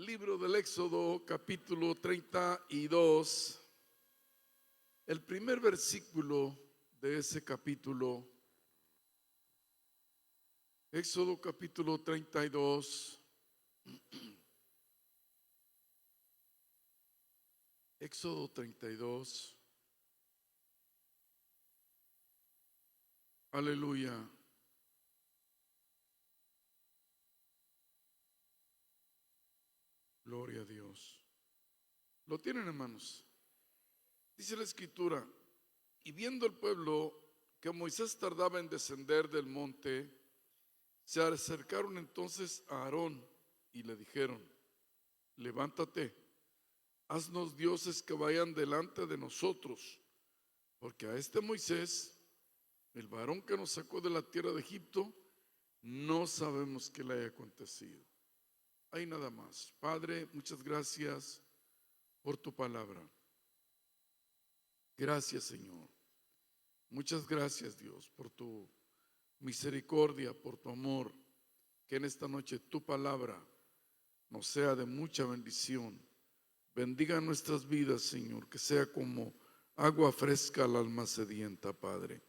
libro del Éxodo, capítulo 32, el primer versículo de ese capítulo. Éxodo capítulo 32. Éxodo 32. Aleluya. Gloria a Dios. ¿Lo tienen, hermanos? Dice la escritura: y viendo el pueblo que Moisés tardaba en descender del monte, se acercaron entonces a Aarón y le dijeron: levántate, haznos dioses que vayan delante de nosotros, porque a este Moisés, el varón que nos sacó de la tierra de Egipto, no sabemos qué le haya acontecido. Hay nada más. Padre, muchas gracias por tu palabra. Gracias, Señor. Muchas gracias, Dios, por tu misericordia, por tu amor. Que en esta noche tu palabra nos sea de mucha bendición. Bendiga nuestras vidas, Señor, que sea como agua fresca al alma sedienta, Padre.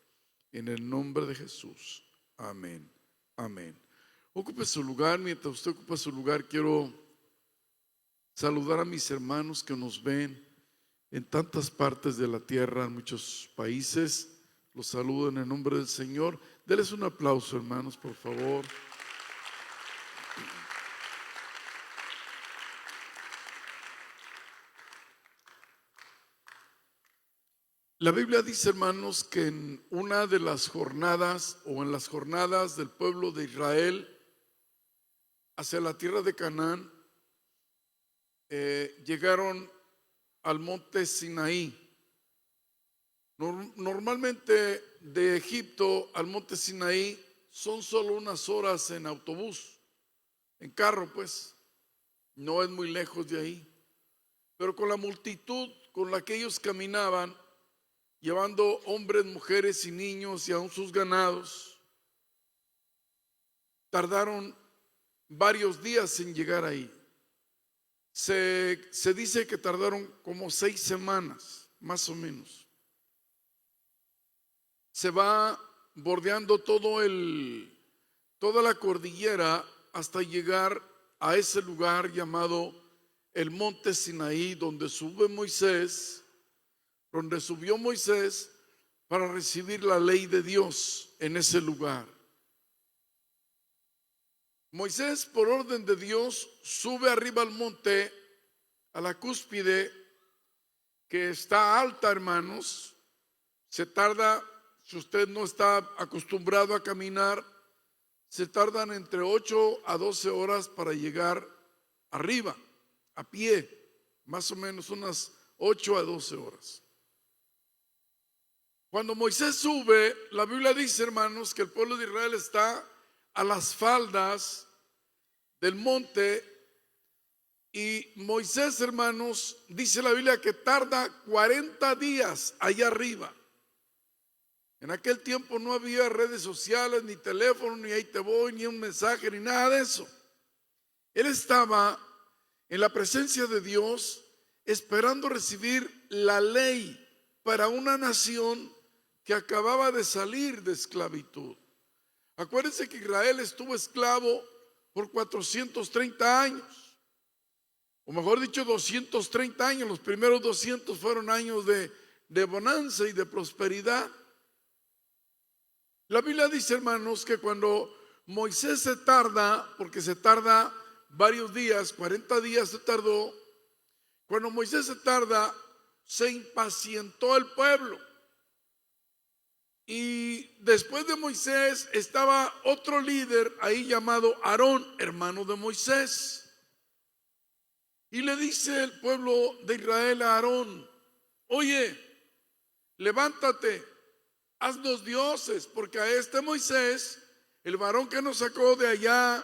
En el nombre de Jesús. Amén. Amén. Ocupe su lugar. Mientras usted ocupa su lugar, quiero saludar a mis hermanos que nos ven en tantas partes de la tierra, en muchos países. Los saludo en el nombre del Señor. Denles un aplauso, hermanos, por favor. La Biblia dice, hermanos, que en una de las jornadas o en las jornadas del pueblo de Israel hacia la tierra de Canaán, llegaron al monte Sinaí. Normalmente de Egipto al monte Sinaí son solo unas horas en autobús, en carro, pues no es muy lejos de ahí. Pero con la multitud con la que ellos caminaban, llevando hombres, mujeres y niños y aún sus ganados, tardaron varios días en llegar ahí. Se dice que tardaron como 6 semanas, más o menos. Se va bordeando toda la cordillera hasta llegar a ese lugar llamado el monte Sinaí, donde subió Moisés para recibir la ley de Dios en ese lugar. Moisés, por orden de Dios, sube arriba al monte, a la cúspide, que está alta, hermanos. Se tarda, si usted no está acostumbrado a caminar, se tardan entre 8 a 12 horas para llegar arriba, a pie, más o menos unas 8 a 12 horas. Cuando Moisés sube, la Biblia dice, hermanos, que el pueblo de Israel está a las faldas del monte, y Moisés, hermanos, dice la Biblia que tarda 40 días allá arriba. En aquel tiempo no había redes sociales, ni teléfono, ni ahí te voy, ni un mensaje, ni nada de eso. Él estaba en la presencia de Dios esperando recibir la ley para una nación que acababa de salir de esclavitud. Acuérdense que Israel estuvo esclavo por 430 años, o mejor dicho 230 años. Los primeros 200 fueron años de bonanza y de prosperidad. La Biblia dice, hermanos, que cuando Moisés se tarda, porque se tarda varios días, 40 días se tardó, cuando Moisés se tarda, se impacientó el pueblo. Y después de Moisés estaba otro líder ahí llamado Aarón, hermano de Moisés. Y le dice el pueblo de Israel a Aarón: oye, levántate, haznos dioses, porque a este Moisés, el varón que nos sacó de allá,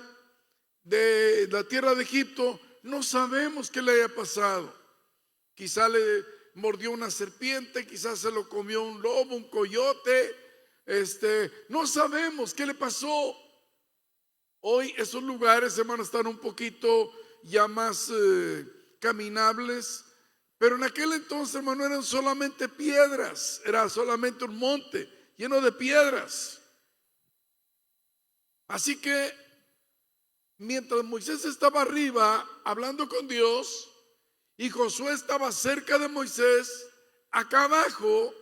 de la tierra de Egipto, no sabemos qué le haya pasado. Quizá le mordió una serpiente, quizás se lo comió un lobo, un coyote, no sabemos qué le pasó. Hoy esos lugares, hermanos, están un poquito ya más caminables, pero en aquel entonces, hermano, eran solamente piedras, era solamente un monte lleno de piedras. Así que mientras Moisés estaba arriba hablando con Dios y Josué estaba cerca de Moisés, acá abajo,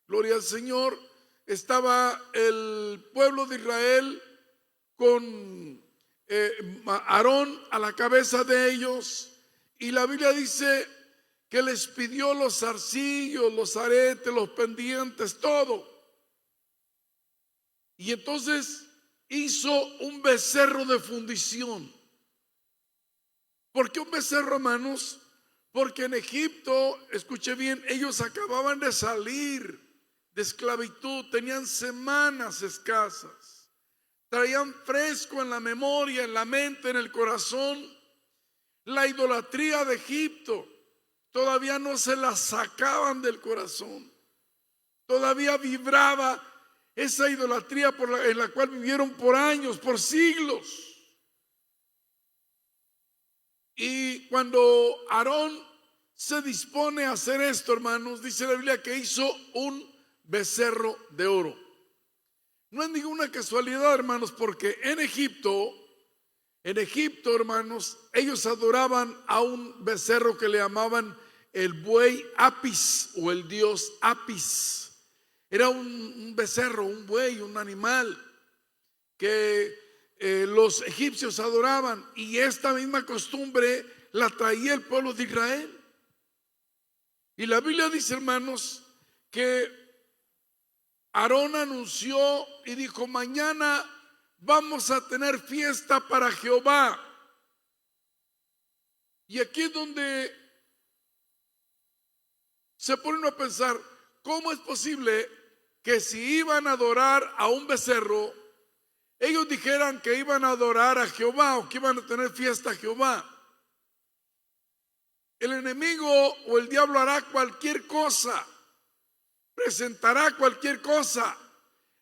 gloria al Señor, estaba el pueblo de Israel con Aarón a la cabeza de ellos, y la Biblia dice que les pidió los zarcillos, los aretes, los pendientes, todo. Y entonces hizo un becerro de fundición. ¿Por qué un becerro, hermanos? Porque en Egipto, escuche bien, ellos acababan de salir de esclavitud, tenían semanas escasas, traían fresco en la memoria, en la mente, en el corazón, la idolatría de Egipto. Todavía no se la sacaban del corazón, todavía vibraba esa idolatría en la cual vivieron por años, por siglos. Y cuando Aarón se dispone a hacer esto, hermanos, dice la Biblia que hizo un becerro de oro. No es ninguna casualidad, hermanos, porque en Egipto, hermanos, ellos adoraban a un becerro que le llamaban el buey Apis o el dios Apis. Era un becerro, un buey, un animal que los egipcios adoraban, y esta misma costumbre la traía el pueblo de Israel. Y la Biblia dice, hermanos, que Aarón anunció y dijo: mañana vamos a tener fiesta para Jehová. Y aquí es donde se pone a pensar, ¿cómo es posible que si iban a adorar a un becerro, ellos dijeran que iban a adorar a Jehová o que iban a tener fiesta a Jehová? El enemigo o el diablo hará cualquier cosa, presentará cualquier cosa,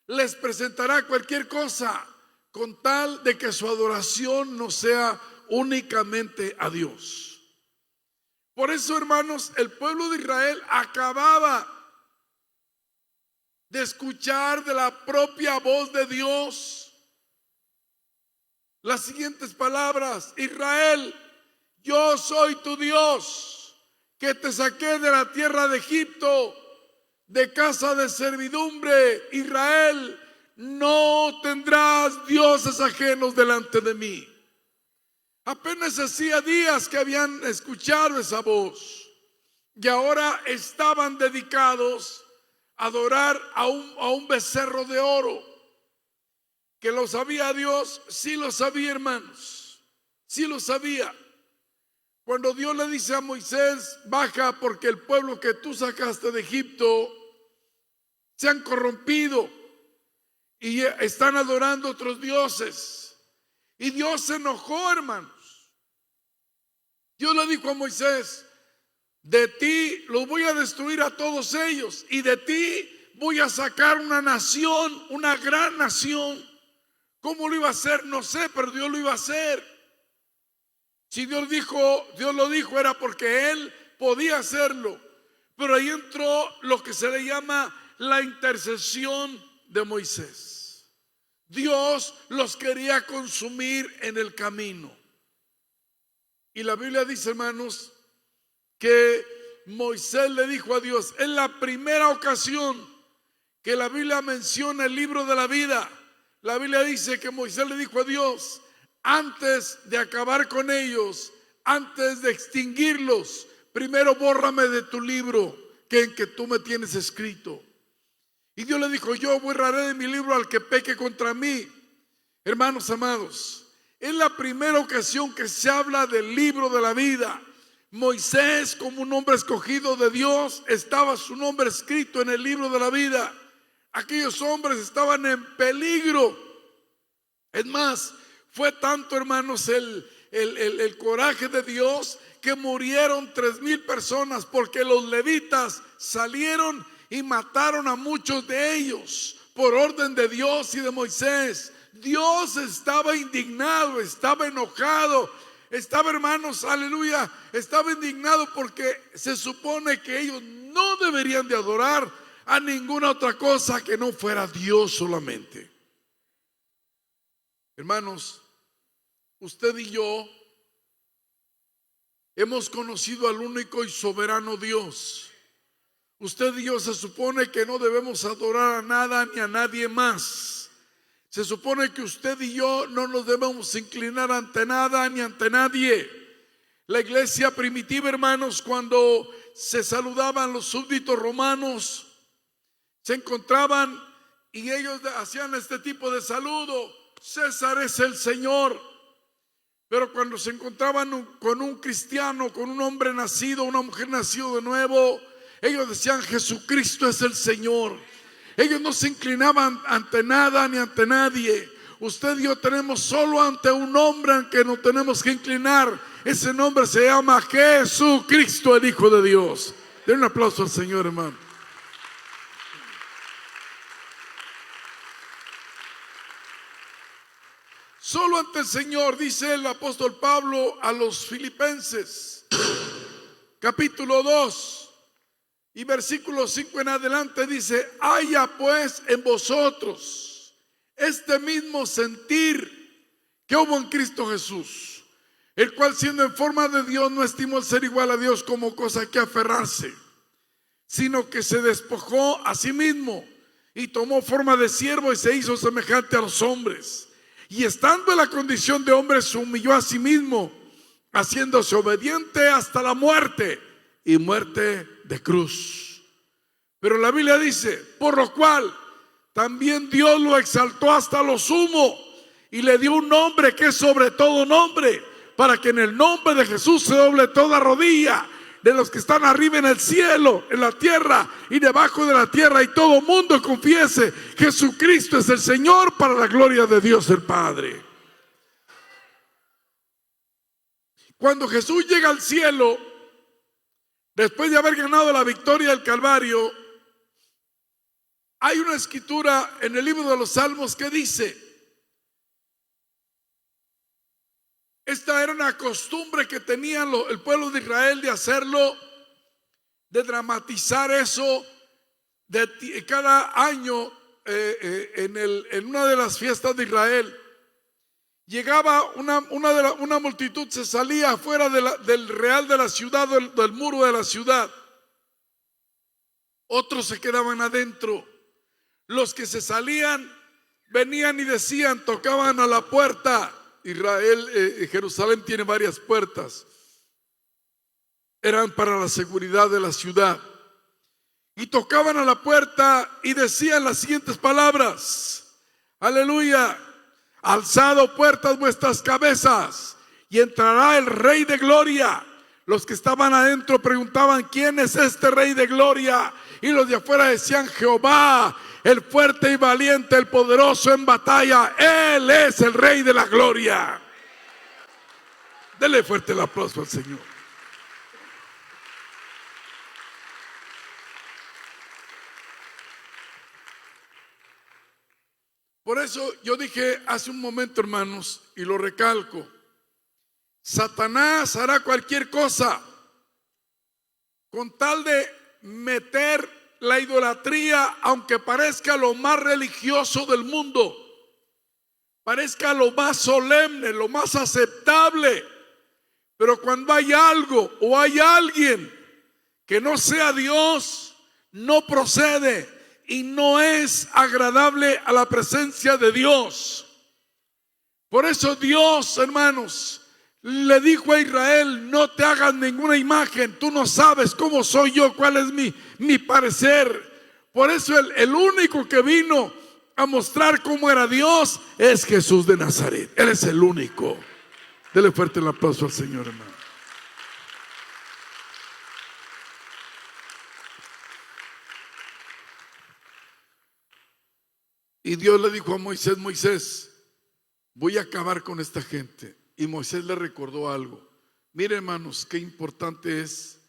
les presentará cualquier cosa, con tal de que su adoración no sea únicamente a Dios. Por eso, hermanos, el pueblo de Israel acababa de escuchar de la propia voz de Dios las siguientes palabras: Israel, yo soy tu Dios, que te saqué de la tierra de Egipto, de casa de servidumbre. Israel, no tendrás dioses ajenos delante de mí. Apenas hacía días que habían escuchado esa voz y ahora estaban dedicados a adorar a un becerro de oro. ¿Que lo sabía Dios? Sí lo sabía, hermanos, sí lo sabía. Cuando Dios le dice a Moisés: baja, porque el pueblo que tú sacaste de Egipto se han corrompido y están adorando otros dioses. Y Dios se enojó, hermanos. Dios le dijo a Moisés: de ti los voy a destruir a todos ellos, y de ti voy a sacar una nación, una gran nación. ¿Cómo lo iba a hacer? No sé, pero Dios lo iba a hacer. Si Dios lo dijo, era porque Él podía hacerlo. Pero ahí entró lo que se le llama la intercesión de Moisés. Dios los quería consumir en el camino. Y la Biblia dice, hermanos, que Moisés le dijo a Dios, es la primera ocasión que la Biblia menciona el libro de la vida. La Biblia dice que Moisés le dijo a Dios: antes de acabar con ellos, antes de extinguirlos, primero bórrame de tu libro en que tú me tienes escrito. Y Dios le dijo: yo borraré de mi libro al que peque contra mí. Hermanos amados, es la primera ocasión que se habla del libro de la vida. Moisés, como un hombre escogido de Dios, estaba su nombre escrito en el libro de la vida. Aquellos hombres estaban en peligro. Es más, fue tanto, hermanos, el coraje de Dios, que murieron 3,000 personas, porque los levitas salieron y mataron a muchos de ellos por orden de Dios y de Moisés. Dios estaba indignado, estaba enojado. estaba, hermanos, aleluya, estaba indignado porque se supone que ellos no deberían de adorar a ninguna otra cosa que no fuera Dios solamente. Hermanos, usted y yo hemos conocido al único y soberano Dios. Usted y yo se supone que no debemos adorar a nada ni a nadie más. Se supone que usted y yo no nos debemos inclinar ante nada ni ante nadie. La iglesia primitiva, hermanos, cuando se saludaban los súbditos romanos, se encontraban y ellos hacían este tipo de saludo: César es el Señor. Pero cuando se encontraban con un cristiano, con un hombre nacido, una mujer nacido de nuevo, ellos decían: Jesucristo es el Señor. Ellos no se inclinaban ante nada ni ante nadie. Usted y yo tenemos solo ante un hombre en que nos tenemos que inclinar. Ese nombre se llama Jesucristo, el Hijo de Dios. Den un aplauso al Señor, hermano. Solo ante el Señor, dice el apóstol Pablo a los Filipenses, capítulo 2 y versículo 5 en adelante, dice: haya pues en vosotros este mismo sentir que hubo en Cristo Jesús, el cual, siendo en forma de Dios, no estimó el ser igual a Dios como cosa que aferrarse, sino que se despojó a sí mismo y tomó forma de siervo y se hizo semejante a los hombres. Y estando en la condición de hombre, se humilló a sí mismo, haciéndose obediente hasta la muerte, y muerte de cruz. Pero la Biblia dice: por lo cual también Dios lo exaltó hasta lo sumo y le dio un nombre que es sobre todo nombre, para que en el nombre de Jesús se doble toda rodilla de los que están arriba en el cielo, en la tierra y debajo de la tierra, y todo mundo confiese: Jesucristo es el Señor, para la gloria de Dios el Padre. Cuando Jesús llega al cielo, después de haber ganado la victoria del Calvario, hay una escritura en el libro de los Salmos que dice: esta era una costumbre que tenía el pueblo de Israel de hacerlo, de dramatizar eso de cada año en una de las fiestas de Israel. Llegaba una multitud, se salía afuera del real de la ciudad, del muro de la ciudad. Otros se quedaban adentro. Los que se salían venían y decían, tocaban a la puerta. Jerusalén tiene varias puertas. Eran para la seguridad de la ciudad. Y tocaban a la puerta y decían las siguientes palabras: aleluya, alzado puertas vuestras cabezas y entrará el Rey de Gloria. Los que estaban adentro preguntaban: ¿quién es este Rey de Gloria? Y los de afuera decían: Jehová, el fuerte y valiente, el poderoso en batalla. Él es el Rey de la Gloria. Dele fuerte el aplauso al Señor. Por eso yo dije hace un momento, hermanos, y lo recalco: Satanás hará cualquier cosa con tal de meter la idolatría, aunque parezca lo más religioso del mundo, parezca lo más solemne, lo más aceptable. Pero cuando hay algo o hay alguien que no sea Dios, no procede y no es agradable a la presencia de Dios. Por eso Dios, hermanos, le dijo a Israel: no te hagas ninguna imagen, tú no sabes cómo soy yo, cuál es mi parecer. Por eso el único que vino a mostrar cómo era Dios es Jesús de Nazaret. Él es el único. Dele fuerte el aplauso al Señor, hermano. Y Dios le dijo a Moisés: Moisés, voy a acabar con esta gente. Y Moisés le recordó algo. Mire, hermanos, qué importante es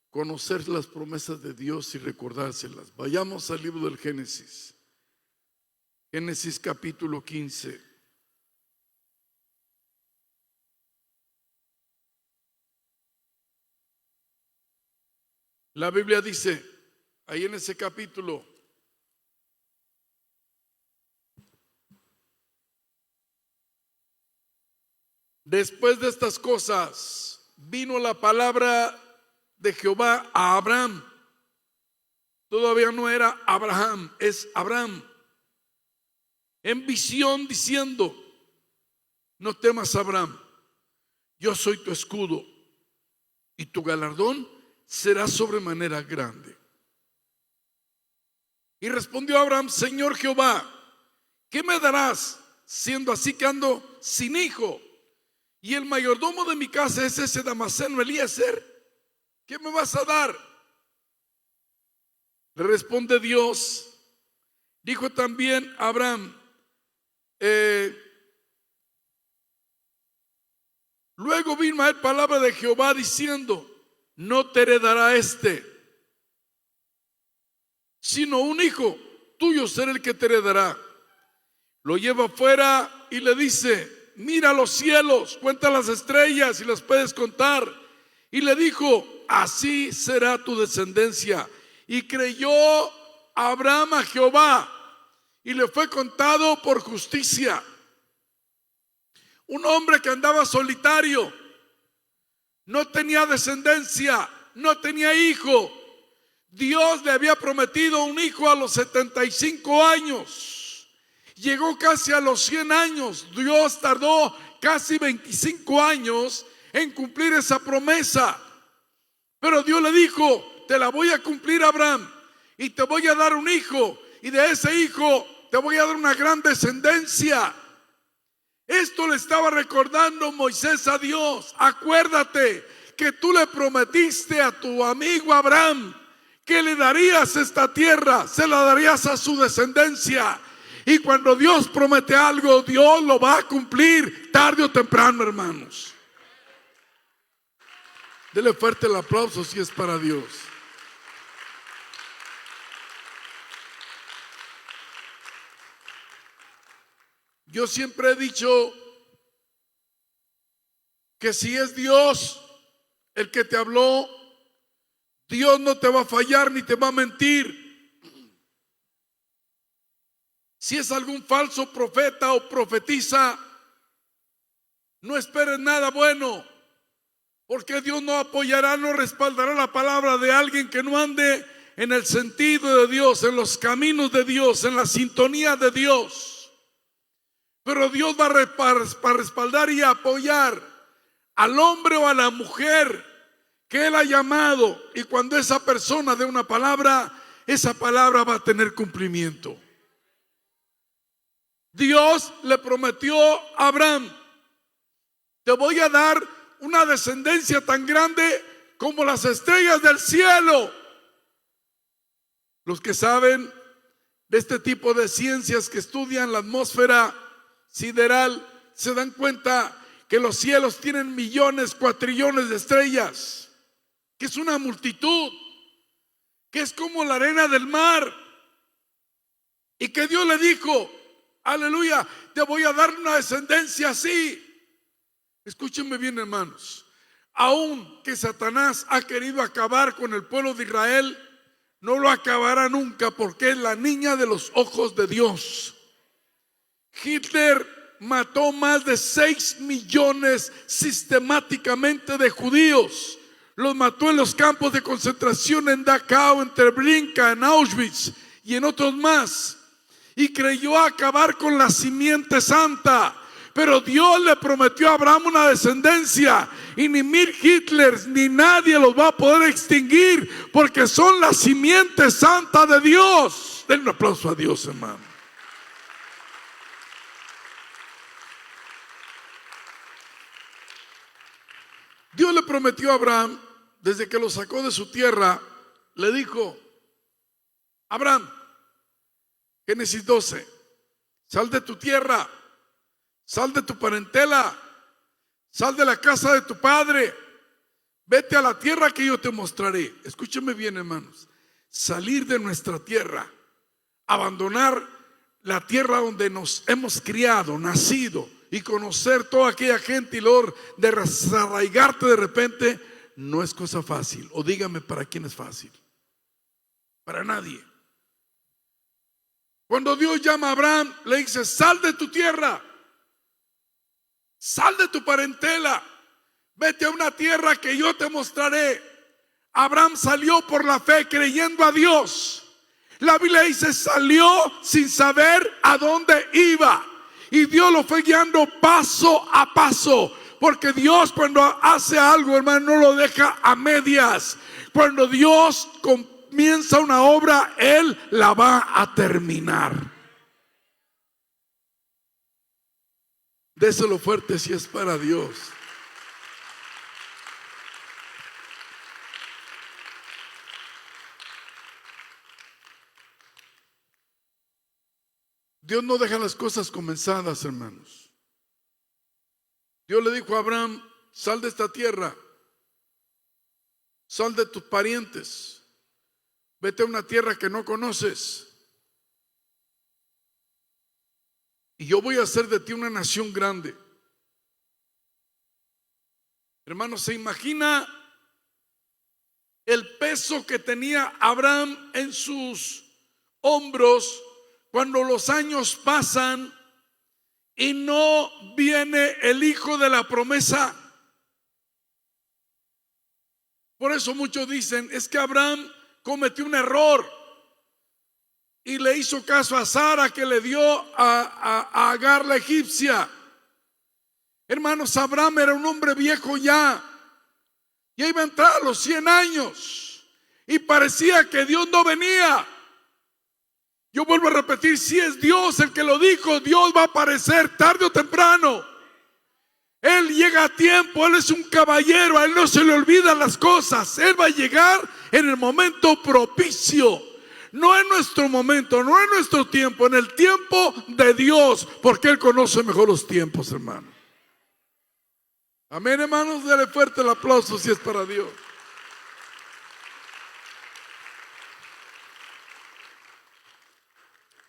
conocer las promesas de Dios y recordárselas. Vayamos al libro del Génesis. Génesis capítulo 15. La Biblia dice, ahí en ese capítulo, después de estas cosas, vino la palabra de Jehová a Abraham. Todavía no era Abraham, es Abraham. En visión diciendo, no temas, Abraham, yo soy tu escudo y tu galardón será sobremanera grande. Y respondió Abraham, Señor Jehová, ¿qué me darás siendo así que ando sin hijo? Y el mayordomo de mi casa es ese Damaseno Eliezer. ¿Qué me vas a dar? Le responde Dios. Dijo también Abraham, luego vino a él palabra de Jehová diciendo, no te heredará sino un hijo tuyo será el que te heredará. Lo lleva afuera y le dice, mira los cielos, cuenta las estrellas y las puedes contar. Y le dijo, así será tu descendencia. Y creyó Abraham a Jehová y le fue contado por justicia. Un hombre que andaba solitario, no tenía descendencia, no tenía hijo. Dios le había prometido un hijo a los 75 años. Llegó casi a los 100 años. Dios tardó casi 25 años en cumplir esa promesa. Pero Dios le dijo, te la voy a cumplir, Abraham, y te voy a dar un hijo, y de ese hijo te voy a dar una gran descendencia. Esto le estaba recordando Moisés a Dios. Acuérdate que tú le prometiste a tu amigo Abraham que le darías esta tierra, se la darías a su descendencia. Y cuando Dios promete algo, Dios lo va a cumplir tarde o temprano, hermanos. Dele fuerte el aplauso si es para Dios. Yo siempre he dicho que si es Dios el que te habló, Dios no te va a fallar ni te va a mentir. Si es algún falso profeta o profetiza, no esperes nada bueno, porque Dios no apoyará, no respaldará la palabra de alguien que no ande en el sentido de Dios, en los caminos de Dios, en la sintonía de Dios. Pero Dios va a respaldar y apoyar al hombre o a la mujer que Él ha llamado. Y cuando esa persona dé una palabra, esa palabra va a tener cumplimiento. Dios le prometió a Abraham, te voy a dar una descendencia tan grande como las estrellas del cielo. Los que saben de este tipo de ciencias que estudian la atmósfera sideral se dan cuenta que los cielos tienen millones, cuatrillones de estrellas, que es una multitud, que es como la arena del mar, y que Dios le dijo, aleluya, te voy a dar una descendencia así. Escúchenme bien, hermanos, aun que Satanás ha querido acabar con el pueblo de Israel, no lo acabará nunca, porque es la niña de los ojos de Dios. Hitler mató más de 6 millones sistemáticamente de judíos. Los mató en los campos de concentración en Dachau, en Treblinka, en Auschwitz y en otros más. Y creyó acabar con la simiente santa. Pero Dios le prometió a Abraham una descendencia. Y ni mil Hitlers ni nadie los va a poder extinguir, porque son la simiente santa de Dios. Den un aplauso a Dios, hermano. Dios le prometió a Abraham, desde que lo sacó de su tierra, le dijo, Abraham, Génesis 12, sal de tu tierra, sal de tu parentela, sal de la casa de tu padre, vete a la tierra que yo te mostraré. Escúcheme bien, hermanos, salir de nuestra tierra, abandonar la tierra donde nos hemos criado, nacido, y conocer toda aquella gente, y luego desarraigarte de repente, no es cosa fácil. O dígame, ¿para quién es fácil? Para nadie. Cuando Dios llama a Abraham, le dice: sal de tu tierra, sal de tu parentela, vete a una tierra que yo te mostraré. Abraham salió por la fe, creyendo a Dios. La Biblia dice: salió sin saber a dónde iba, y Dios lo fue guiando paso a paso. Porque Dios, cuando hace algo, hermano, no lo deja a medias. Cuando Dios comienza una obra, Él la va a terminar. Déselo fuerte si es para Dios. Dios no deja las cosas comenzadas, hermanos. Dios le dijo a Abraham: sal de esta tierra, sal de tus parientes, vete a una tierra que no conoces, y yo voy a hacer de ti una nación grande. Hermano, ¿se imagina el peso que tenía Abraham en sus hombros cuando los años pasan y no viene el hijo de la promesa? Por eso muchos dicen: es que Abraham cometió un error y le hizo caso a Sara, que le dio a Agar la egipcia. Hermanos, Abraham era un hombre viejo ya iba a entrar a los 100 años y parecía que Dios no venía. Yo vuelvo a repetir: si es Dios el que lo dijo, Dios va a aparecer tarde o temprano. Él llega a tiempo, Él es un caballero, a Él no se le olvidan las cosas. Él va a llegar en el momento propicio, no en nuestro momento, no en nuestro tiempo, en el tiempo de Dios, porque Él conoce mejor los tiempos, hermano. Amén, hermanos. Dale fuerte el aplauso si es para Dios.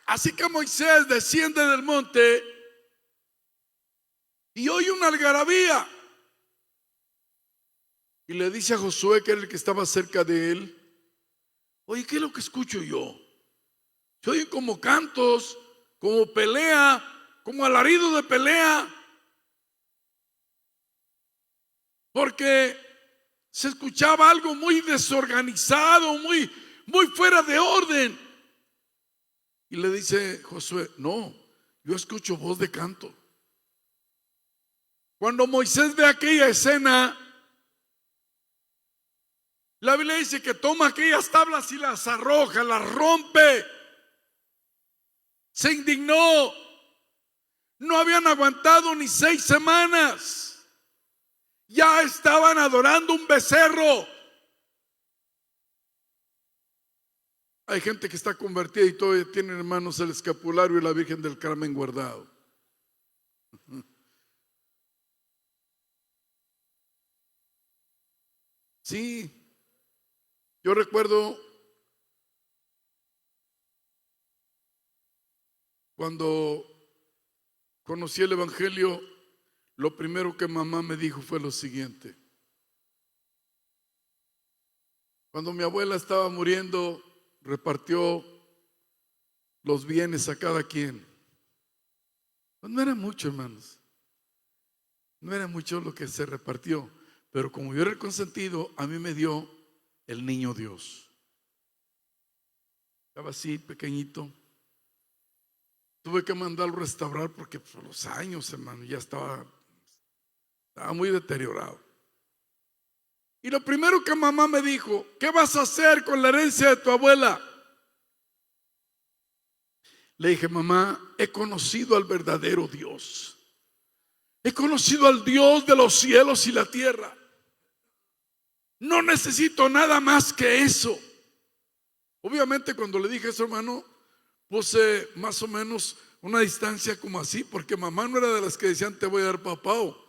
Así que Moisés desciende del monte y oye una algarabía, y le dice a Josué, que era el que estaba cerca de él: oye, ¿qué es lo que escucho yo? Se oyen como cantos, como pelea, como alarido de pelea, porque se escuchaba algo muy desorganizado, muy fuera de orden. Y le dice Josué: no, yo escucho voz de canto. Cuando Moisés ve aquella escena, la Biblia dice que toma aquellas tablas y las arroja, las rompe. Se indignó. No habían aguantado ni 6 semanas. Ya estaban adorando un becerro. Hay gente que está convertida y todavía tienen, hermanos, el escapulario y la Virgen del Carmen guardado. Sí, yo recuerdo cuando conocí el Evangelio, lo primero que mamá me dijo fue lo siguiente. Cuando mi abuela estaba muriendo, repartió los bienes a cada quien. Pues no era mucho, hermanos, no era mucho lo que se repartió, pero como yo era el consentido, a mí me dio el niño Dios. Estaba así pequeñito. Tuve que mandarlo a restaurar porque por los años, hermano, ya estaba muy deteriorado. Y lo primero que mamá me dijo: ¿qué vas a hacer con la herencia de tu abuela? Le dije: mamá, he conocido al verdadero Dios. He conocido al Dios de los cielos y la tierra. No necesito nada más que eso. Obviamente cuando le dije eso, hermano, puse más o menos una distancia como así, porque mamá no era de las que decían: te voy a dar papao.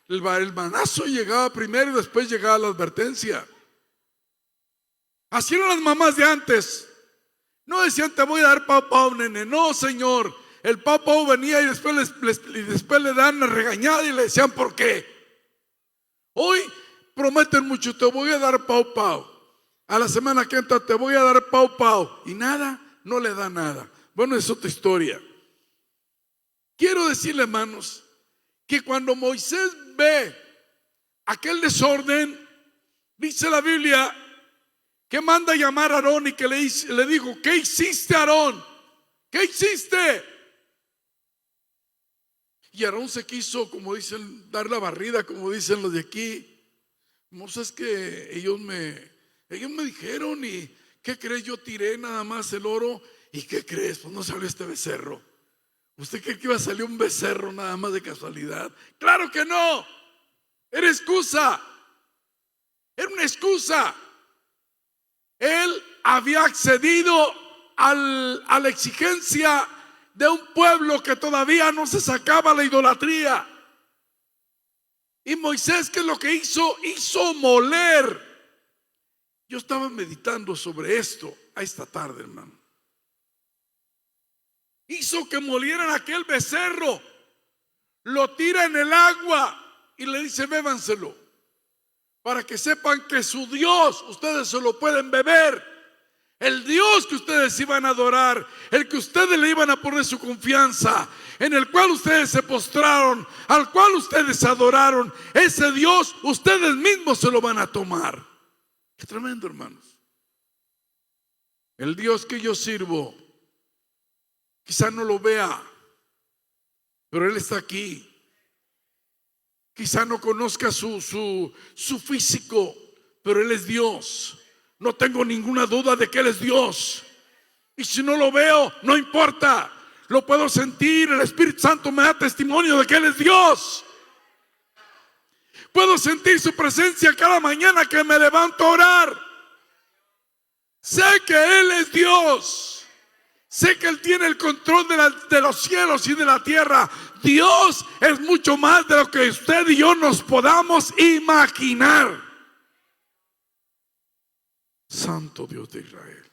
El manazo llegaba primero y después llegaba la advertencia. Así eran las mamás de antes. No decían: te voy a dar papao, nene. No, señor. El papao venía y después le dan la regañada y le decían: ¿por qué? Hoy prometen mucho, te voy a dar pau pau. A la semana que entra te voy a dar pau pau. Y nada, no le da nada. Bueno, es otra historia. Quiero decirle, hermanos, que cuando Moisés ve aquel desorden, dice la Biblia que manda a llamar a Aarón y que le dijo: ¿qué hiciste, Aarón? ¿Qué hiciste? Y Aarón se quiso, como dicen, dar la barrida, como dicen los de aquí. No sé, es que ellos me dijeron, y ¿qué crees? Yo tiré nada más el oro, y ¿qué crees? Pues no salió este becerro. ¿Usted cree que iba a salir un becerro nada más de casualidad? ¡Claro que no! Era excusa. Era una excusa. Él había accedido a la exigencia de un pueblo que todavía no se sacaba la idolatría. Y Moisés, ¿qué es lo que hizo? Hizo moler. Yo estaba meditando sobre esto a esta tarde, hermano. Hizo que molieran aquel becerro, lo tira en el agua y le dice: bébanselo, para que sepan que su Dios, ustedes se lo pueden beber. El Dios que ustedes iban a adorar, el que ustedes le iban a poner su confianza, en el cual ustedes se postraron, al cual ustedes adoraron, ese Dios ustedes mismos se lo van a tomar. Qué tremendo, hermanos. El Dios que yo sirvo, quizá no lo vea, pero Él está aquí. Quizá no conozca su físico, pero Él es Dios. No tengo ninguna duda de que Él es Dios. Y si no lo veo, no importa. Lo puedo sentir. El Espíritu Santo me da testimonio de que Él es Dios. Puedo sentir su presencia cada mañana que me levanto a orar. Sé que Él es Dios. Sé que Él tiene el control de los cielos y de la tierra. Dios es mucho más de lo que usted y yo nos podamos imaginar. Santo Dios de Israel.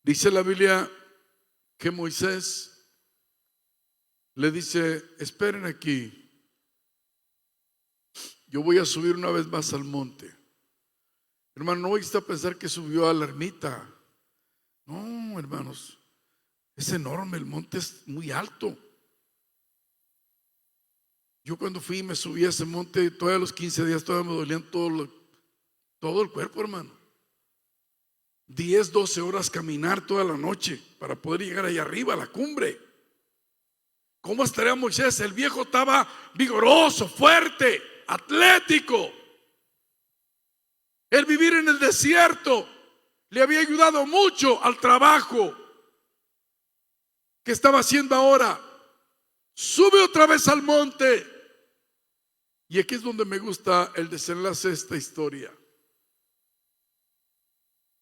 Dice la Biblia que Moisés le dice: esperen aquí, yo voy a subir una vez más al monte. Hermano, no vayas a pensar que subió a la ermita. No, hermanos, es enorme, el monte es muy alto. Yo cuando fui y me subí a ese monte, todavía a los 15 días todavía me dolían todo el cuerpo, hermano. 10, 12 horas caminar toda la noche para poder llegar allá arriba a la cumbre. ¿Cómo estaría Moisés? El viejo estaba vigoroso, fuerte, atlético. El vivir en el desierto le había ayudado mucho al trabajo que estaba haciendo ahora. Sube otra vez al monte. Y aquí es donde me gusta el desenlace de esta historia.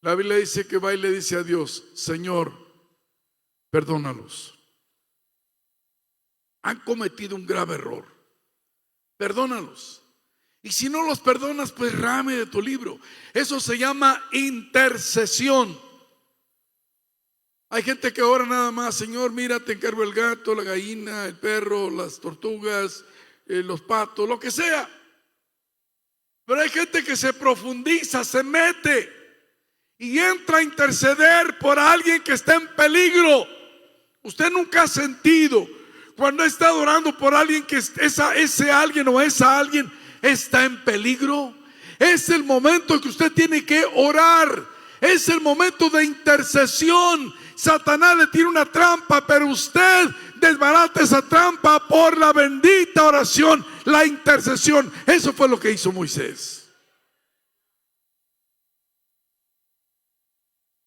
La Biblia dice que va y le dice a Dios: Señor, perdónalos. Han cometido un grave error. Perdónalos. Y si no los perdonas, pues rame de tu libro. Eso se llama intercesión. Hay gente que ora nada más: Señor, mira, te encargo el gato, la gallina, el perro, las tortugas, los patos, lo que sea. Pero hay gente que se profundiza, se mete y entra a interceder por alguien que está en peligro. Usted nunca ha sentido cuando está orando por alguien que ese alguien o esa alguien está en peligro. Es el momento que usted tiene que orar. Es el momento de intercesión. Satanás le tiene una trampa, pero usted desbarata esa trampa por la bendita oración, la intercesión. Eso fue lo que hizo Moisés.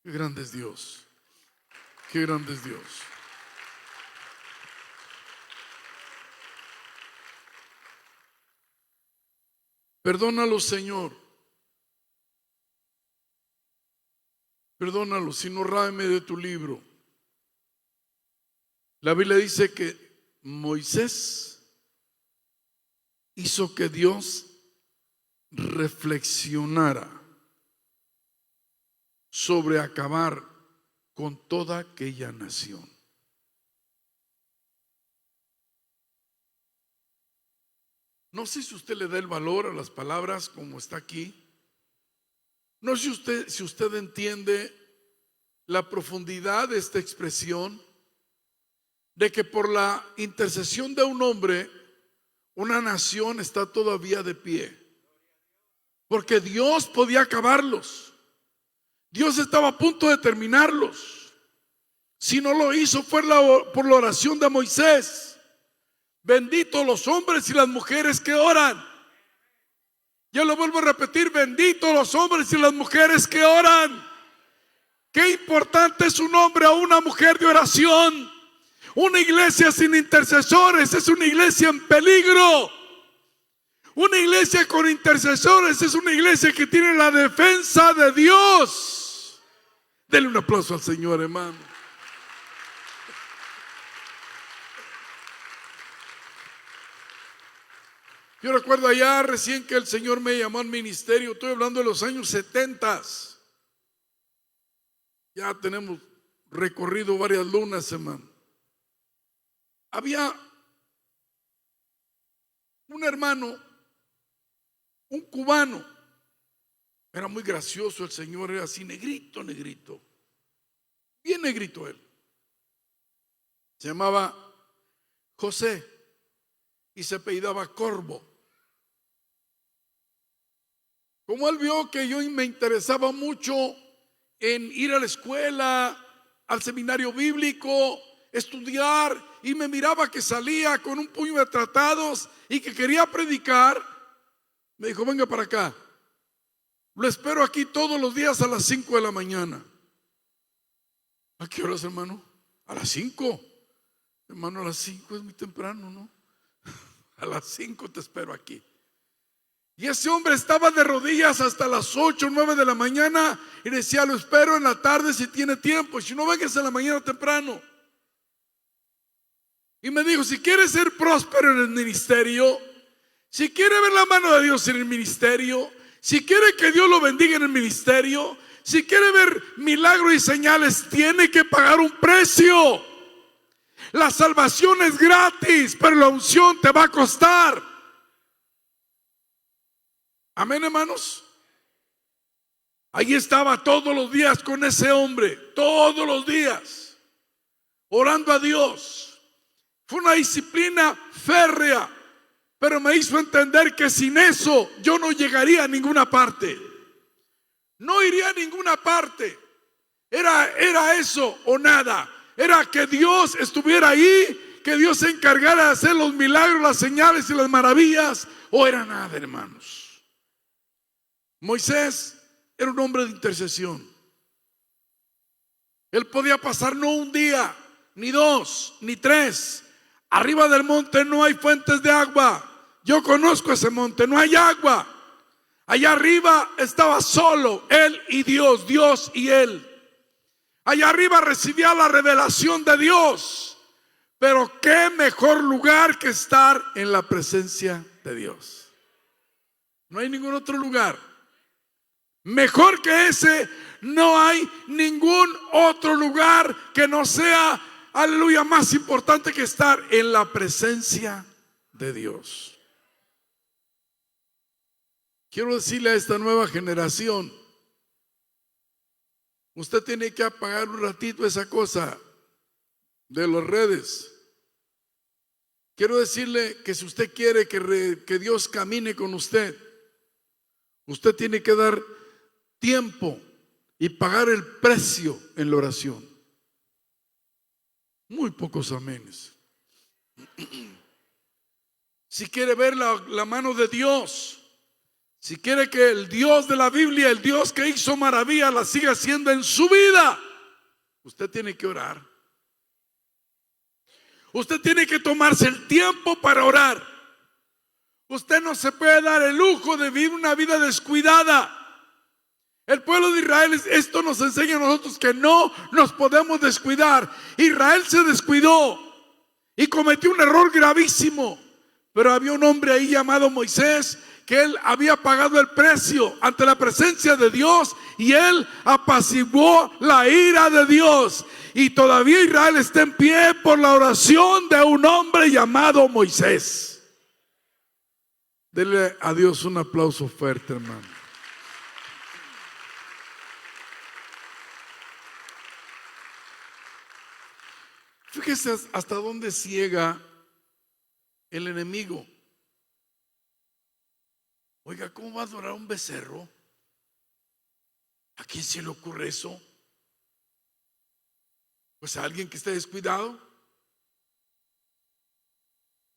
Qué grande es Dios. Qué grande es Dios. Perdónalo, Señor. Perdónalo, si no, ráeme de tu libro. La Biblia dice que Moisés hizo que Dios reflexionara sobre acabar con toda aquella nación. No sé si usted le da el valor a las palabras como está aquí. No sé si usted entiende la profundidad de esta expresión, de que por la intercesión de un hombre, una nación está todavía de pie. Porque Dios podía acabarlos. Dios estaba a punto de terminarlos. Si no lo hizo fue por la oración de Moisés. Benditos los hombres y las mujeres que oran. Yo lo vuelvo a repetir, benditos los hombres y las mujeres que oran. Qué importante es un hombre o una mujer de oración. Una iglesia sin intercesores es una iglesia en peligro. Una iglesia con intercesores es una iglesia que tiene la defensa de Dios. Denle un aplauso al Señor, hermano. Yo recuerdo allá recién que el Señor me llamó al ministerio. Estoy hablando de los años 70. Ya tenemos recorrido varias lunas, hermano. Había un hermano, un cubano. Era muy gracioso el Señor, era así negrito, negrito. Bien negrito él. Se llamaba José y se apellidaba Corvo. Como él vio que yo me interesaba mucho en ir a la escuela, al seminario bíblico, estudiar, y me miraba que salía con un puño de tratados y que quería predicar, me dijo: venga para acá, lo espero aquí todos los días a las 5 de la mañana. ¿A qué horas, hermano? A las 5. Hermano, a las 5 es muy temprano, ¿no? A las 5 te espero aquí. Y ese hombre estaba de rodillas hasta las 8 o 9 de la mañana y decía: lo espero en la tarde si tiene tiempo, y si no, vengas en la mañana temprano. Y me dijo: si quiere ser próspero en el ministerio, si quiere ver la mano de Dios en el ministerio, si quiere que Dios lo bendiga en el ministerio, si quiere ver milagros y señales, tiene que pagar un precio. La salvación es gratis, pero la unción te va a costar. Amén, hermanos. Ahí estaba todos los días con ese hombre, todos los días, orando a Dios. Fue una disciplina férrea, pero me hizo entender que sin eso yo no llegaría a ninguna parte. No iría a ninguna parte. Era eso o nada. Era que Dios estuviera ahí, que Dios se encargara de hacer los milagros, las señales y las maravillas, o era nada, hermanos. Moisés era un hombre de intercesión. Él podía pasar no un día, ni 2, ni 3. Arriba del monte no hay fuentes de agua. Yo conozco ese monte, no hay agua. Allá arriba estaba solo él y Dios, Dios y él. Allá arriba recibía la revelación de Dios. Pero qué mejor lugar que estar en la presencia de Dios. No hay ningún otro lugar. Mejor que ese, no hay ningún otro lugar que no sea, aleluya, más importante que estar en la presencia de Dios. Quiero decirle a esta nueva generación: usted tiene que apagar un ratito esa cosa de las redes. Quiero decirle que si usted quiere que Dios camine con usted, usted tiene que dar tiempo y pagar el precio en la oración. Muy pocos amenes. Si quiere ver la mano de Dios, si quiere que el Dios de la Biblia, el Dios que hizo maravillas, la siga haciendo en su vida, usted tiene que orar. Usted tiene que tomarse el tiempo para orar. Usted no se puede dar el lujo de vivir una vida descuidada. El pueblo de Israel, esto nos enseña a nosotros que no nos podemos descuidar. Israel se descuidó y cometió un error gravísimo. Pero había un hombre ahí llamado Moisés, que él había pagado el precio ante la presencia de Dios, y él apaciguó la ira de Dios. Y todavía Israel está en pie por la oración de un hombre llamado Moisés. Dele a Dios un aplauso fuerte, hermano. Fíjese hasta dónde ciega el enemigo. Oiga, ¿cómo va a adorar un becerro? ¿A quién se le ocurre eso? Pues a alguien que esté descuidado.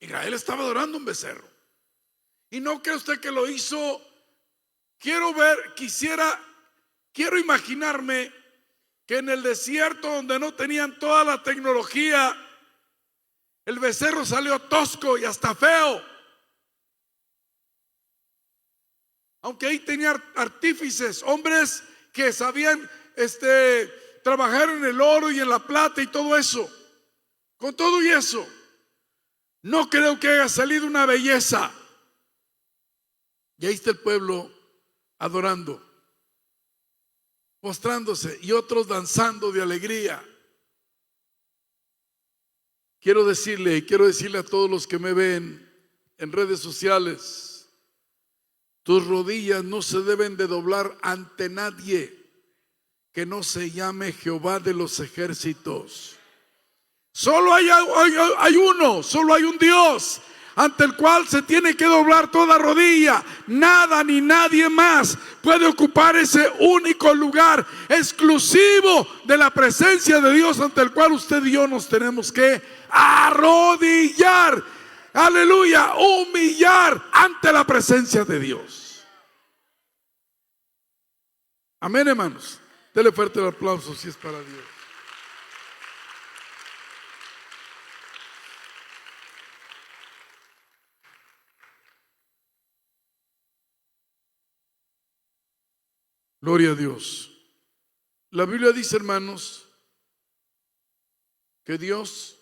Israel estaba adorando un becerro. Y no cree usted que lo hizo. Quiero imaginarme que en el desierto, donde no tenían toda la tecnología, el becerro salió tosco y hasta feo. Aunque ahí tenían artífices, hombres que sabían trabajar en el oro y en la plata y todo eso. Con todo y eso, no creo que haya salido una belleza. Y ahí está el pueblo adorando, postrándose, y otros danzando de alegría. Quiero decirle a todos los que me ven en redes sociales: tus rodillas no se deben de doblar ante nadie que no se llame Jehová de los ejércitos. Solo hay uno, solo hay un Dios ante el cual se tiene que doblar toda rodilla. Nada ni nadie más puede ocupar ese único lugar exclusivo de la presencia de Dios, ante el cual usted y yo nos tenemos que arrodillar. Aleluya, humillar ante la presencia de Dios. Amén, hermanos. Dele fuerte el aplauso si es para Dios. Gloria a Dios. La Biblia dice, hermanos, que Dios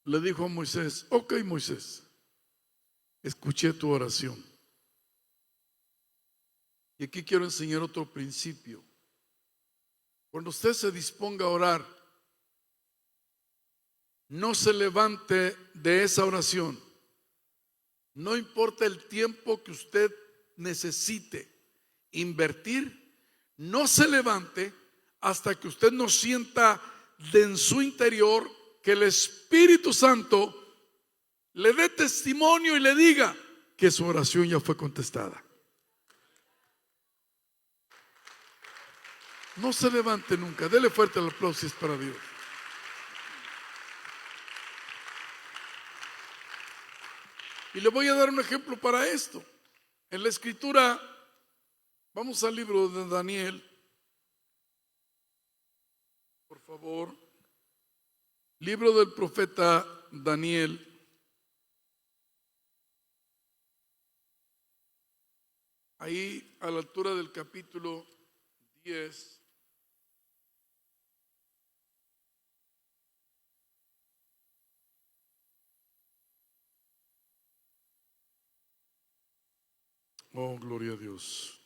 le dijo a Moisés: ok, Moisés, escuché tu oración. Y aquí quiero enseñar otro principio. Cuando usted se disponga a orar, no se levante de esa oración. No importa el tiempo que usted necesite invertir, no se levante hasta que usted no sienta en su interior que el Espíritu Santo le dé testimonio y le diga que su oración ya fue contestada. No se levante nunca. Dele fuerte el aplauso si es para Dios. Y le voy a dar un ejemplo para esto. En la Escritura, vamos al libro de Daniel, por favor. Libro del profeta Daniel. Ahí a la altura del capítulo 10. Oh, gloria a Dios.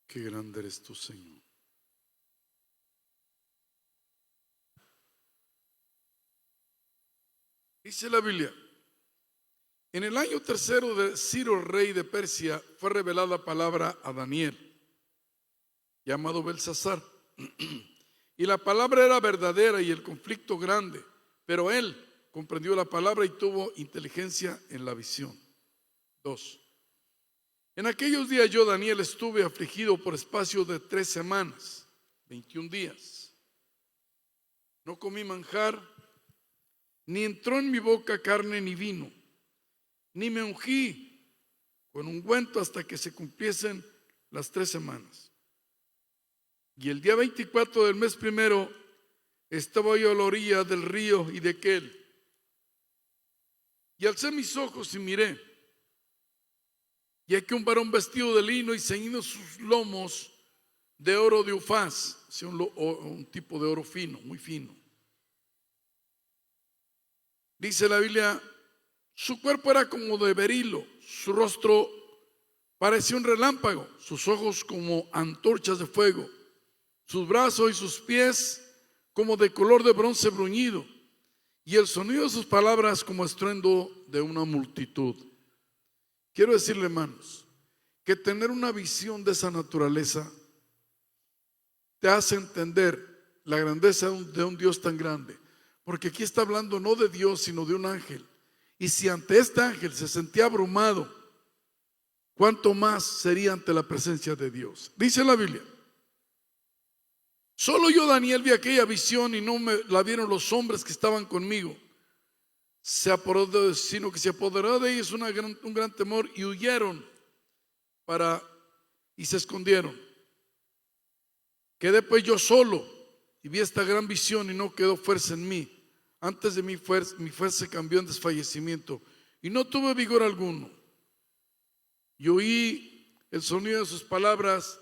Qué grande eres tú, Señor. Dice la Biblia: en el año tercero de Ciro, rey de Persia, fue revelada palabra a Daniel, llamado Belsasar. Y la palabra era verdadera y el conflicto grande, pero él comprendió la palabra y tuvo inteligencia en la visión. 2. En aquellos días yo, Daniel, estuve afligido por espacio de 3 semanas, 21 días. No comí manjar, ni entró en mi boca carne ni vino, ni me ungí con ungüento hasta que se cumpliesen las 3 semanas. Y el día 24 del mes primero estaba yo a la orilla del río Hiddekel. Y alcé mis ojos y miré, y aquí un varón vestido de lino y ceñido sus lomos de oro de Ufaz, o sea, un tipo de oro fino, muy fino. Dice la Biblia: su cuerpo era como de berilo, su rostro parecía un relámpago, sus ojos como antorchas de fuego, sus brazos y sus pies como de color de bronce bruñido, y el sonido de sus palabras como estruendo de una multitud. Quiero decirle, hermanos, que tener una visión de esa naturaleza te hace entender la grandeza de un Dios tan grande, porque aquí está hablando no de Dios, sino de un ángel. Y si ante este ángel se sentía abrumado, ¿cuánto más sería ante la presencia de Dios? Dice la Biblia: solo yo, Daniel, vi aquella visión y no me la vieron los hombres que estaban conmigo, sino que se apoderó de ellos un gran temor y huyeron y se escondieron. Quedé pues yo solo y vi esta gran visión y no quedó fuerza en mí. Antes de mi fuerza se cambió en desfallecimiento y no tuve vigor alguno. Y oí el sonido de sus palabras,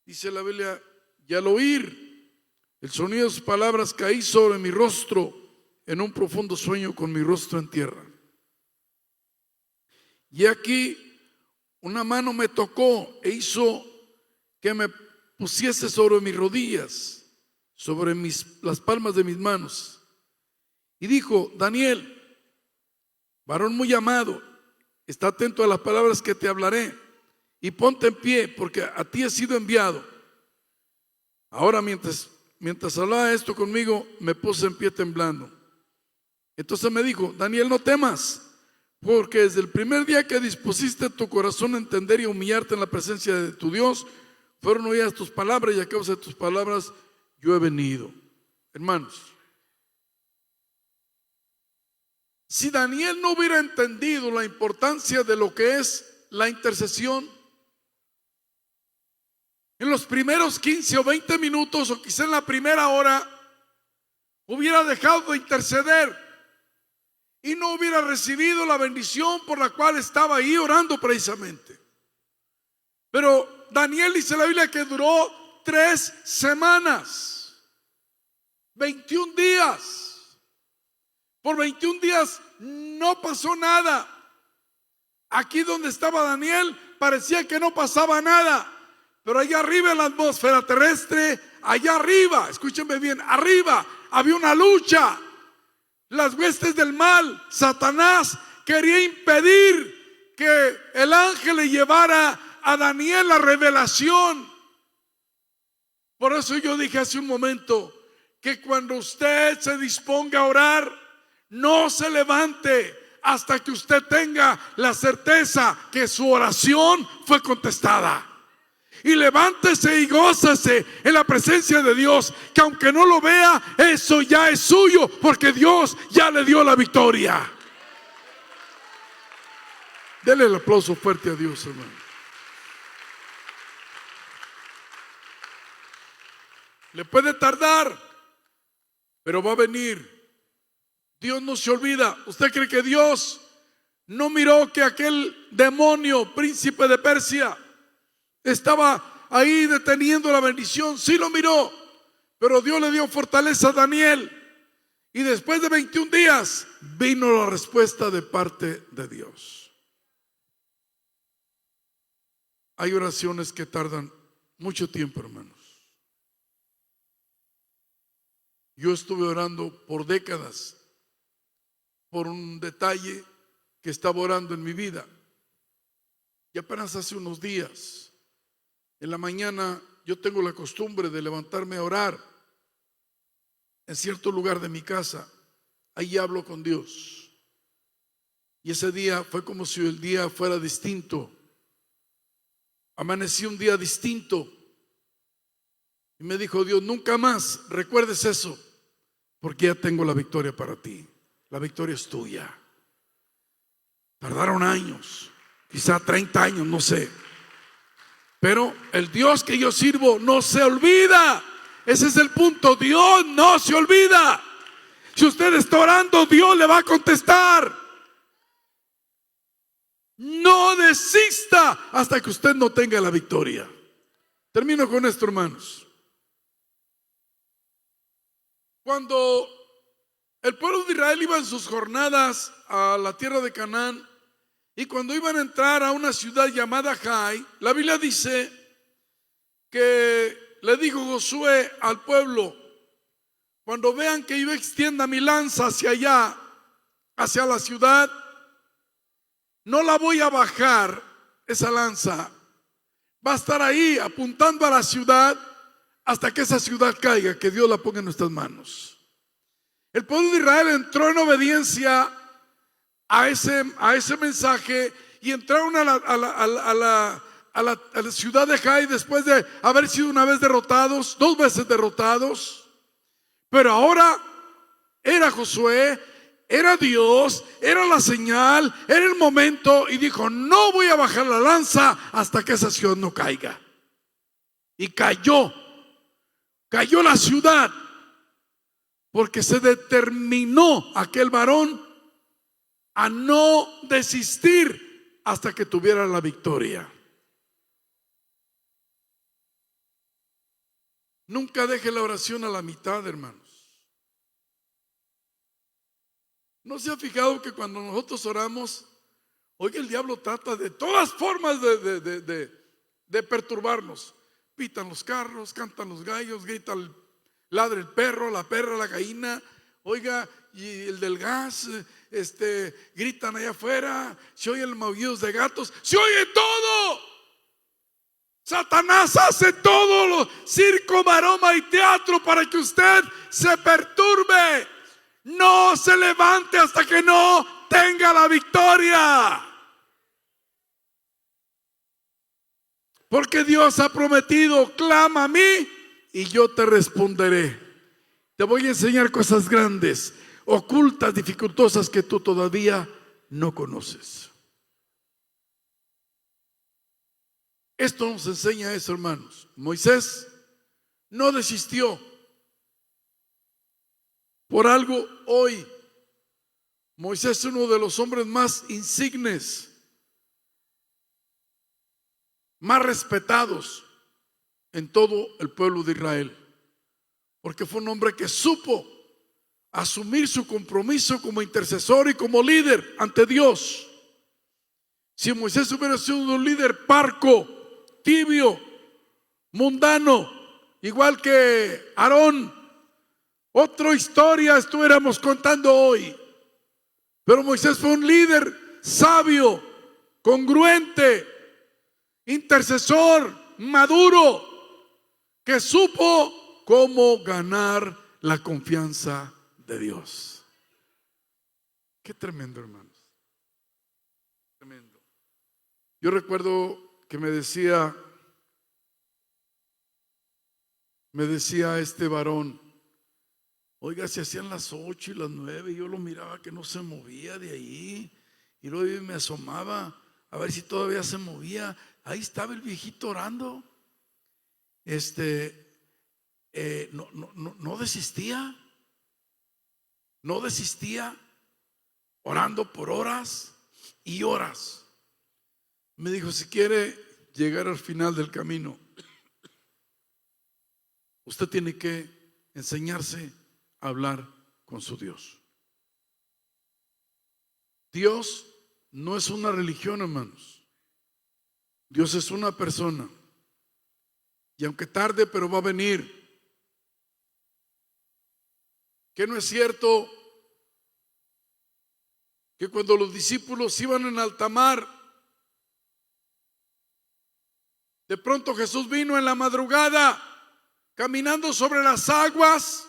dice la Biblia, y al oír el sonido de sus palabras caí sobre mi rostro en un profundo sueño con mi rostro en tierra. Y aquí una mano me tocó e hizo que me pusiese sobre mis rodillas, sobre las palmas de mis manos. Y dijo: Daniel, varón muy amado, está atento a las palabras que te hablaré y ponte en pie, porque a ti he sido enviado. Ahora mientras hablaba esto conmigo, me puse en pie temblando. Entonces me dijo: Daniel, no temas, porque desde el primer día que dispusiste tu corazón a entender y humillarte en la presencia de tu Dios, fueron oídas tus palabras, y a causa de tus palabras yo he venido. Hermanos, si Daniel no hubiera entendido la importancia de lo que es la intercesión, en los primeros 15 o 20 minutos, o quizá en la primera hora, hubiera dejado de interceder y no hubiera recibido la bendición por la cual estaba ahí orando precisamente. Pero Daniel, dice la Biblia, que duró 3 semanas, 21 días. Por 21 días no pasó nada. Aquí donde estaba Daniel parecía que no pasaba nada, pero allá arriba en la atmósfera terrestre, allá arriba, escúchenme bien, arriba había una lucha. Las huestes del mal, Satanás, quería impedir que el ángel le llevara a Daniel la revelación. Por eso yo dije hace un momento que cuando usted se disponga a orar, no se levante hasta que usted tenga la certeza que su oración fue contestada. Y levántese y gózase en la presencia de Dios, que aunque no lo vea, eso ya es suyo, porque Dios ya le dio la victoria. Dele el aplauso fuerte a Dios, hermano. Le puede tardar, pero va a venir. Dios no se olvida. ¿Usted cree que Dios no miró que aquel demonio, príncipe de Persia, estaba ahí deteniendo la bendición? Sí lo miró, pero Dios le dio fortaleza a Daniel. Y después de 21 días vino la respuesta de parte de Dios. Hay oraciones que tardan mucho tiempo, hermanos. Yo estuve orando por décadas por un detalle que estaba orando en mi vida. Y apenas hace unos días, en la mañana, yo tengo la costumbre de levantarme a orar en cierto lugar de mi casa. Ahí hablo con Dios. Y ese día fue como si el día fuera distinto. Amanecí un día distinto. Y me dijo Dios: nunca más recuerdes eso, porque ya tengo la victoria para ti. La victoria es tuya. Tardaron años, quizá 30 años, no sé. Pero el Dios que yo sirvo no se olvida. Ese es el punto. Dios no se olvida. Si usted está orando, Dios le va a contestar. No desista hasta que usted no tenga la victoria. Termino con esto, hermanos. Cuando el pueblo de Israel iba en sus jornadas a la tierra de Canaán, y cuando iban a entrar a una ciudad llamada Jai, la Biblia dice que le dijo Josué al pueblo, cuando vean que yo extienda mi lanza hacia allá, hacia la ciudad, no la voy a bajar, esa lanza va a estar ahí apuntando a la ciudad hasta que esa ciudad caiga, que Dios la ponga en nuestras manos. El pueblo de Israel entró en obediencia a ese mensaje y entraron a la ciudad de Jai después de haber sido una vez derrotados, 2 veces derrotados. Pero ahora era Josué, era Dios, era la señal, era el momento, y dijo: no voy a bajar la lanza hasta que esa ciudad no caiga. Y cayó la ciudad, porque se determinó aquel varón a no desistir hasta que tuviera la victoria. Nunca deje la oración a la mitad, hermanos. ¿No se ha fijado que cuando nosotros oramos, oiga, el diablo trata de todas formas de perturbarnos? Pitan los carros, cantan los gallos, grita ladra el perro, la perra, la gallina, oiga, y el del gas, gritan allá afuera, se oyen los maullidos de gatos, se oye todo. Satanás hace todo, circo, maroma y teatro para que usted se perturbe. No se levante hasta que no tenga la victoria. Porque Dios ha prometido: clama a mí y yo te responderé. Te voy a enseñar cosas grandes, ocultas, dificultosas que tú todavía no conoces. Esto nos enseña eso, hermanos. Moisés no desistió. Por algo hoy Moisés es uno de los hombres más insignes, más respetados en todo el pueblo de Israel, porque fue un hombre que supo asumir su compromiso como intercesor y como líder ante Dios. Si Moisés hubiera sido un líder parco, tibio, mundano, igual que Aarón, otra historia estuviéramos contando hoy. Pero Moisés fue un líder sabio, congruente, intercesor, maduro, que supo cómo ganar la confianza de Dios. Qué tremendo, hermanos. Tremendo. Yo recuerdo que me decía este varón: oiga, se hacían las 8 y las 9, y yo lo miraba que no se movía de ahí, y luego me asomaba a ver si todavía se movía. Ahí estaba el viejito orando. No desistía, orando por horas y horas. Me dijo: si quiere llegar al final del camino, usted tiene que enseñarse a hablar con su Dios. Dios no es una religión, hermanos. Dios es una persona. Y aunque tarde, pero va a venir. ¿Que no es cierto que cuando los discípulos iban en alta mar, de pronto Jesús vino en la madrugada caminando sobre las aguas?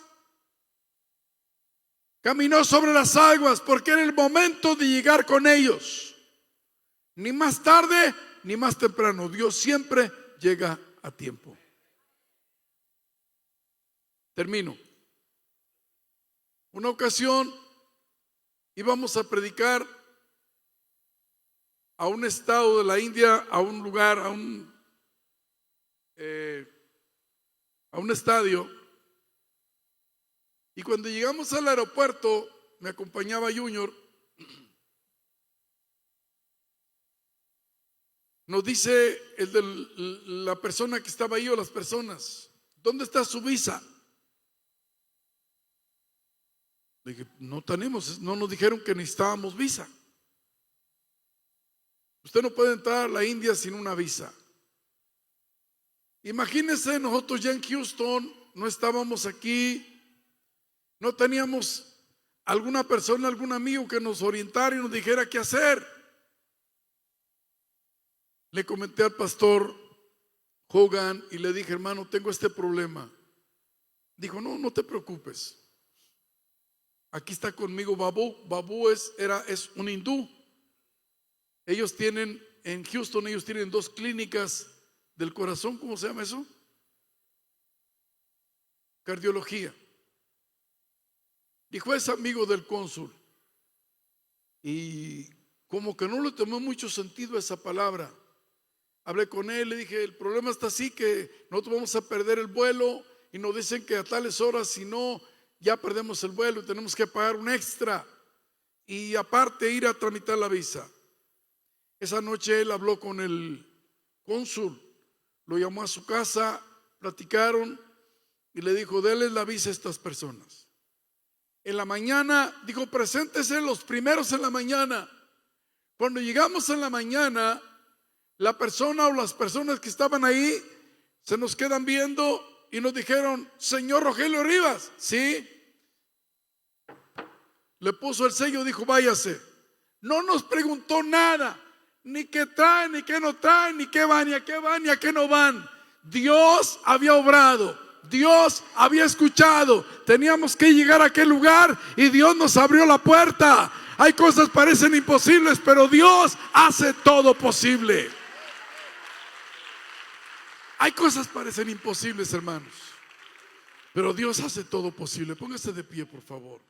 Caminó sobre las aguas porque era el momento de llegar con ellos. Ni más tarde ni más temprano. Dios siempre llega a tiempo. Termino. Una ocasión íbamos a predicar a un estado de la India, a un lugar, a un estadio. Y cuando llegamos al aeropuerto, me acompañaba Junior. Nos dice la persona que estaba ahí, o las personas: ¿dónde está su visa? Le dije: no tenemos, no nos dijeron que necesitábamos visa. Usted no puede entrar a la India sin una visa. Imagínense, nosotros ya en Houston, no estábamos aquí, No teníamos alguna persona, algún amigo que nos orientara y nos dijera qué hacer. Le comenté al pastor Hogan y le dije: hermano, tengo este problema. Dijo: no te preocupes. Aquí está conmigo Babu. Babu es un hindú. Ellos tienen en Houston, ellos tienen 2 clínicas del corazón. ¿Cómo se llama eso? Cardiología. Dijo: es amigo del cónsul. Y como que no le tomó mucho sentido esa palabra. Hablé con él, le dije: el problema está así que nosotros vamos a perder el vuelo y nos dicen que a tales horas, si no, ya perdemos el vuelo y tenemos que pagar un extra y aparte ir a tramitar la visa. Esa noche él habló con el cónsul, lo llamó a su casa, platicaron y le dijo: denles la visa a estas personas. En la mañana dijo: preséntese los primeros en la mañana. Cuando llegamos en la mañana, la persona o las personas que estaban ahí se nos quedan viendo y nos dijeron: señor Rogelio Rivas. Sí. Le puso el sello, dijo: váyase. No nos preguntó nada, ni qué traen, ni qué no traen, ni qué van, ni a qué van, ni a qué no van. Dios había obrado, Dios había escuchado. Teníamos que llegar a aquel lugar y Dios nos abrió la puerta. Hay cosas que parecen imposibles, pero Dios hace todo posible. Hay cosas que parecen imposibles, hermanos, pero Dios hace todo posible. Póngase de pie, por favor.